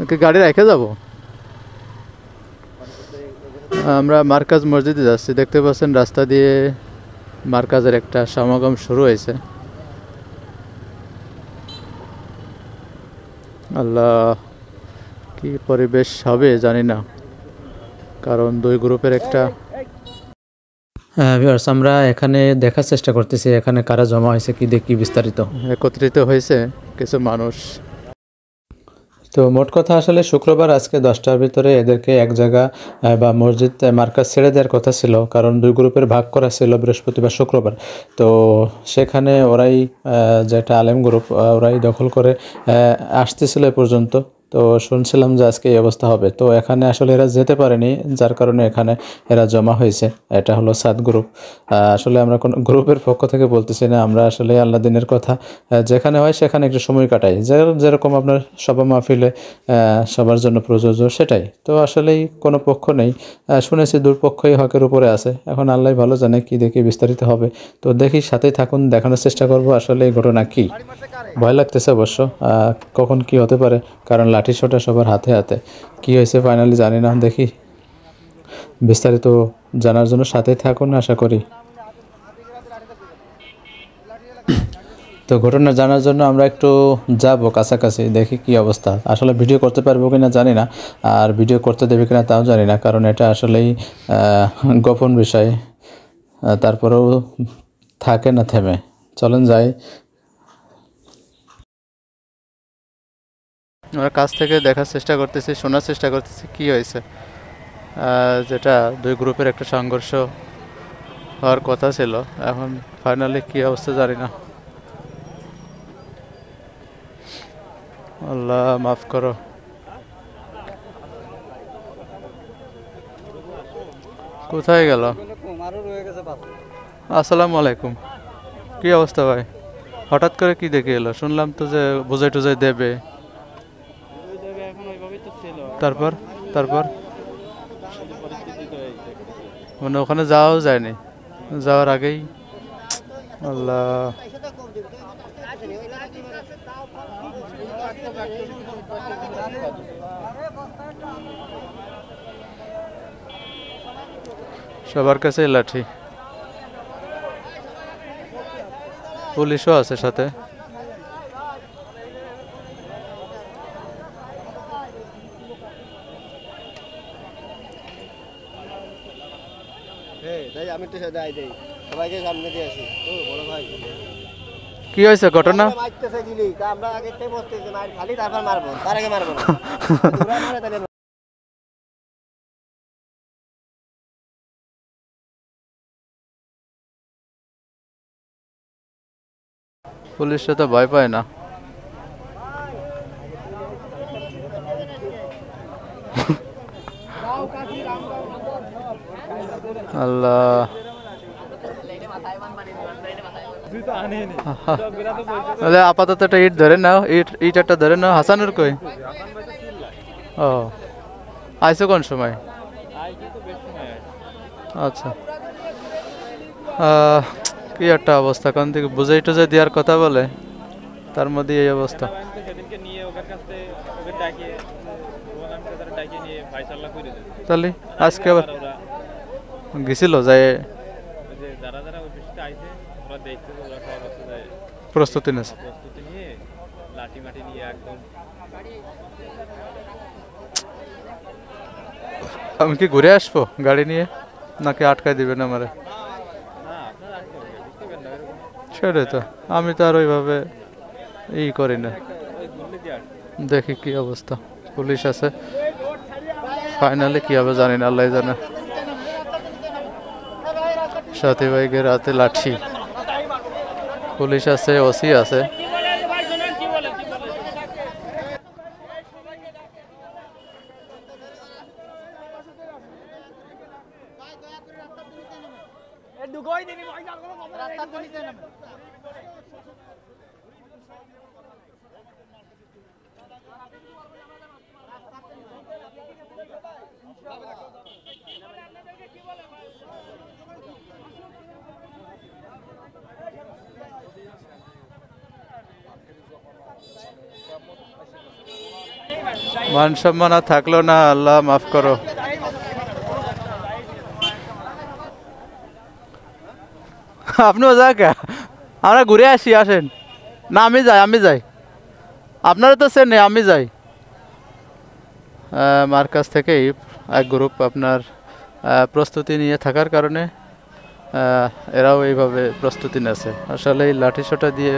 ওকে গাড়ি রেখে যাব। আমরা মার্কাজ মসজিদে যাচ্ছি, দেখতে পাচ্ছেন রাস্তা দিয়ে মার্কাজের একটা সমাগম শুরু হয়েছে। আল্লাহ, কি পরিবেশ হবে জানি না, কারণ দুই গ্রুপের একটা ভিউয়ার্স, আমরা এখানে দেখার চেষ্টা করতেছি এখানে কারা জমা হয়েছে, কি দেখি বিস্তারিত একত্রিত হয়েছে কিছু মানুষ। তো মোট কথা আসলে শুক্রবার আজকে 10টার ভিতরে এদেরকে এক জায়গা বা মসজিদ মার্কাজ ছেড়ে দেওয়ার কথা ছিল, কারণ দুই গ্রুপের ভাগ করা ছিল বৃহস্পতিবার শুক্রবার। তো সেখানে ওরাই যেটা আলেম গ্রুপ ওরাই দখল করে আসতেছিল এ পর্যন্ত। তো শুনছিলাম যে আজকে এই অবস্থা হবে। তো এখানে আসলে এরা যেতে পারেনি, যার কারণে এখানে এরা জমা হয়েছে। এটা হলো 7 গ্রুপ। আসলে আমরা কোনো গ্রুপের পক্ষ থেকে বলতেছি না, আমরা আসলে আল্লাহ দিনের কথা যেখানে হয় সেখানে একটু সময় কাটাই, যেরকম আপনার সভা মাহফিলে সবার জন্য প্রযোজ্য সেটাই। তো আসলেই কোনো পক্ষ নেই, শুনেছি দুপক্ষই হকের উপরে আছে। এখন আল্লাহ ভালো জানে, কি দেখি বিস্তারিত হবে। তো দেখি, সাথেই থাকুন, দেখানোর চেষ্টা করব আসলে এই ঘটনা কী। ভয় লাগতেছে অবশ্য, কখন কি হতে পারে, কারণ লাঠি সোঁটা সবার হাতে হাতে। কি হয়েছে ফাইনালি জানি না, দেখি বিস্তারিত জানার জন্য সাথেই থাকুন আশা করি। তো ঘটনা জানার জন্য আমরা একটু যাব কাছাকাছি, দেখি কি অবস্থা। আসলে ভিডিও করতে পারবো কিনা জানি না, আর ভিডিও করতে দেবে কিনা তাও জানি না, কারণ এটা আসলেই গোপন বিষয়। তারপরেও থাকে না থেমে, চলেন যাই। আমরা কাছ থেকে দেখার চেষ্টা করতেছি, শোনার চেষ্টা করতেছি কি হয়েছে। যেটা দুই গ্রুপের একটা সংঘর্ষ হওয়ার কথা ছিল, এখন ফাইনালি কি অবস্থা জানি না। আল্লাহ মাফ করো। কোথায় গেল? আসসালামু আলাইকুম, কি অবস্থা ভাই? হঠাৎ করে কি দেখে এলো? শুনলাম তো যে বুঝাই টুজাই দেবে। তারপর তারপর মানে ওখানে যাওয়াও যায়নি, যাওয়ার আগেই আল্লাহ। সবার কাছে লাঠি, পুলিশও আছে সাথে। কি হয়েছে ঘটনা? পুলিশরা তো ভয় পায় না। আল্লাহ, আপাতত একটা ইট ধরে নাও, ইট একটা ধরে নাও। হাসানুর কই? ও, আইসো কোন সময়? আচ্ছা, কি একটা অবস্থা, কোন থেকে বুঝাই টুজাই দেওয়ার কথা বলে, তার মধ্যে এই অবস্থা। তাহলে আজকে আবার গেছিল যায়, প্রস্তুতি নিয়েছে। আমি কি ঘুরে আসবো গাড়ি নিয়ে, নাকি আটকায় দিবেন আমারে? সেটাই তো, আমি তো আর ওইভাবে করি না। দেখি কি অবস্থা। পুলিশ আছে, ফাইনালি কি হবে জানি না, আল্লাহ জানে। সাথী ভাইগের হাতে লাঠি, পুলিশ আছে, ওসি আছে। মান সম্মান আর থাকলো না, আল্লাহ মাফ করো। আপনিও যা কে, আমরা ঘুরে আসি, আসেন না। আমি যাই, আপনারা তো চেনে, আমি যাই। মার কাছ থেকেই এক গ্রুপ আপনার প্রস্তুতি নিয়ে থাকার কারণে এরাও এইভাবে প্রস্তুতি নেছে। আসলে এই লাঠিসোঁটা দিয়ে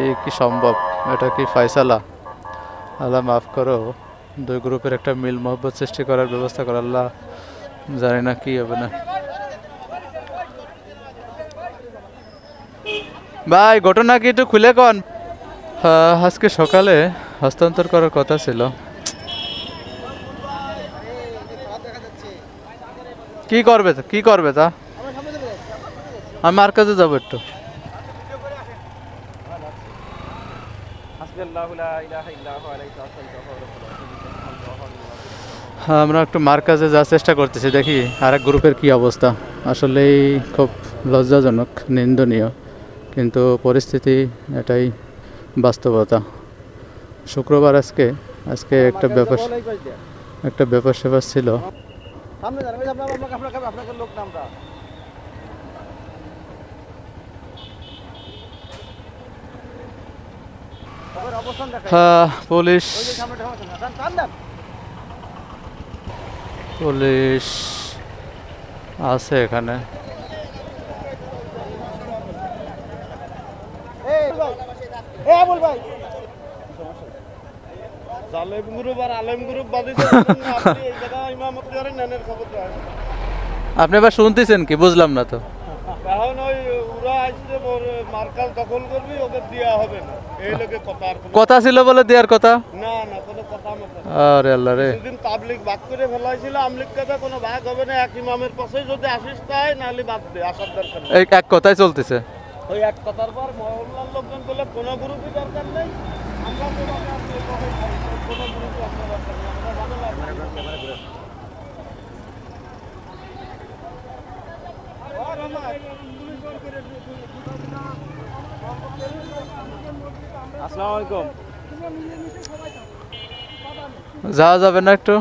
এই কি সম্ভব? এটা কি ফয়সালা? আল্লাহ মাফ করো। দুই গ্রুপের একটা মিল মহব্বত সৃষ্টি করার ব্যবস্থা করো আল্লাহ, জানি না কি হবে না। ভাই ঘটনা কি একটু খুলে কন। আজকে সকালে হস্তান্তর করার কথা ছিল। কি করবে তা? আমি আর কাছে যাবো একটু। আমরা একটু মার কাছে যাওয়ার চেষ্টা করতেছি, দেখি আরেক গ্রুপের কি অবস্থা। আসলেই খুব লজ্জাজনক, নিন্দনীয়, কিন্তু পরিস্থিতি এটাই বাস্তবতা। শুক্রবার আজকে একটা ব্যাপার স্যাপার ছিল। পুলিশ আছে এখানে। আপনি এবার শুনতেছেন কি? বুঝলাম না তো। এখন ওই ওরা আসছে মার্কাল দখল করবি, ওকে দেয়া হবে না, এই লোকে কথা ছিল বলে দেওয়ার কথা না, কোনো কথা মতো। আরে আল্লাহ রে, সেদিন তাবলিগ ভাগ করে ফেলাইছিল, আমলিগ কথা কোনো ভাগ হবে না, এক ইমামের পাশে যদি আসিস তাই, নাহলে বাদ দে, আসার দরকার নেই। এই এক কথাই চলতেছে। ওই এক কথার পর মহল্লার লোকজন বলে কোনো গ্রুপই দরকার নেই, আমরা কোনো গ্রুপই আপনার দরকার নেই, যাওয়া যাবে না? একটু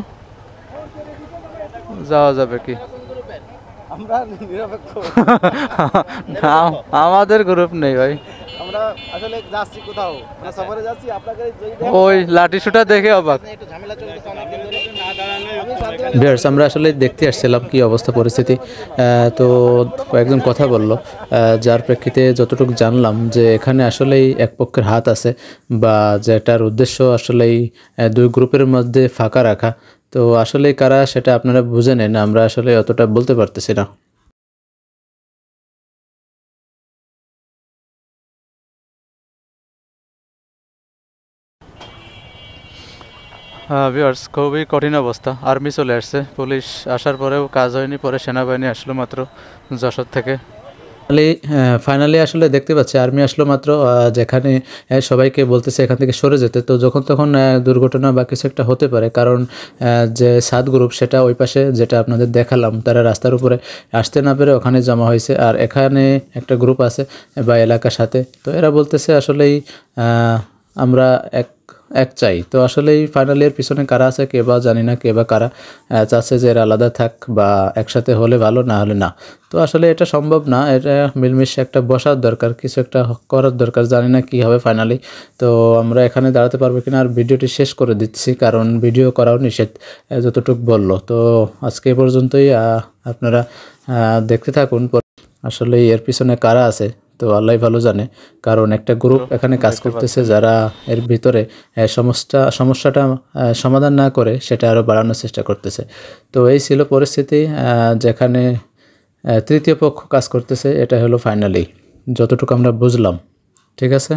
যাওয়া যাবে কি? আমরা নিরপেক্ষ আমাদের গ্রুপ নেই ভাই, আমরা আসলে যাচ্ছি কোথাও, আমরা সফরে যাচ্ছি, আপনাকে ওই লাঠিসোঁটা দেখে অবাক। ভিউয়ার্স, আমরা আসলে দেখতে আসছিলাম কি অবস্থা পরিস্থিতি। তো কয়েকজন কথা বলল, যার প্রেক্ষিতে যতটুকু জানলাম যে এখানে আসলেই এক পক্ষের হাত আছে, বা যেটার উদ্দেশ্য আসলেই দুই গ্রুপের মধ্যে ফাঁকা রাখা। তো আসলে কারা সেটা আপনারা বুঝে নেন, আমরা আসলে অতটা বলতে পারতেছি না। ভিউয়ার্স, খুবই কঠিন অবস্থা। আর্মি চলে আসছে, পুলিশ আসার পরেও কাজ হয়নি, পরে সেনাবাহিনী আসলো মাত্র যশোর থেকে। ফাইনালি আসলে দেখতে পাচ্ছি আর্মি আসলো মাত্র, যেখানে সবাইকে বলতেছে এখান থেকে সরে যেতে। তো যখন তখন দুর্ঘটনা বা কিছু একটা হতে পারে, কারণ যে 7 গ্রুপ সেটা ওই পাশে যেটা আপনাদের দেখালাম, তারা রাস্তার উপরে আসতে না পেরে ওখানে জমা হয়েছে, আর এখানে একটা গ্রুপ আছে বা এলাকার সাথে। তো এরা বলতেছে আসলেই আমরা এক চাই। তো আসলেই ফাইনালি এর পিছনে কারা আছে কে বা জানি না, কে বা কারা চাচ্ছে যে এরা আলাদা থাক বা একসাথে হলে ভালো, না হলে না। তো আসলে এটা সম্ভব না, এটা মিলমিশে একটা বসার দরকার, কিছু একটা করার দরকার। জানি না কি হবে ফাইনালি। তো আমরা এখানে দাঁড়াতে পারবো কিনা, আর ভিডিওটি শেষ করে দিচ্ছি, কারণ ভিডিও করাও নিষেধ যতটুকু বললো। তো আজকে এ পর্যন্তই, আপনারা দেখতে থাকুন। আসলে এর পিছনে কারা আছে তো আল্লাহ ভালো জানে, কারণ একটা গ্রুপ এখানে কাজ করতেছে, যারা এর ভিতরে সমস্যাটা সমাধান না করে সেটা আরও বাড়ানোর চেষ্টা করতেছে। তো এই ছিল পরিস্থিতি, যেখানে তৃতীয় পক্ষ কাজ করতেছে। এটা হলো ফাইনালি যতটুকু আমরা বুঝলাম। ঠিক আছে।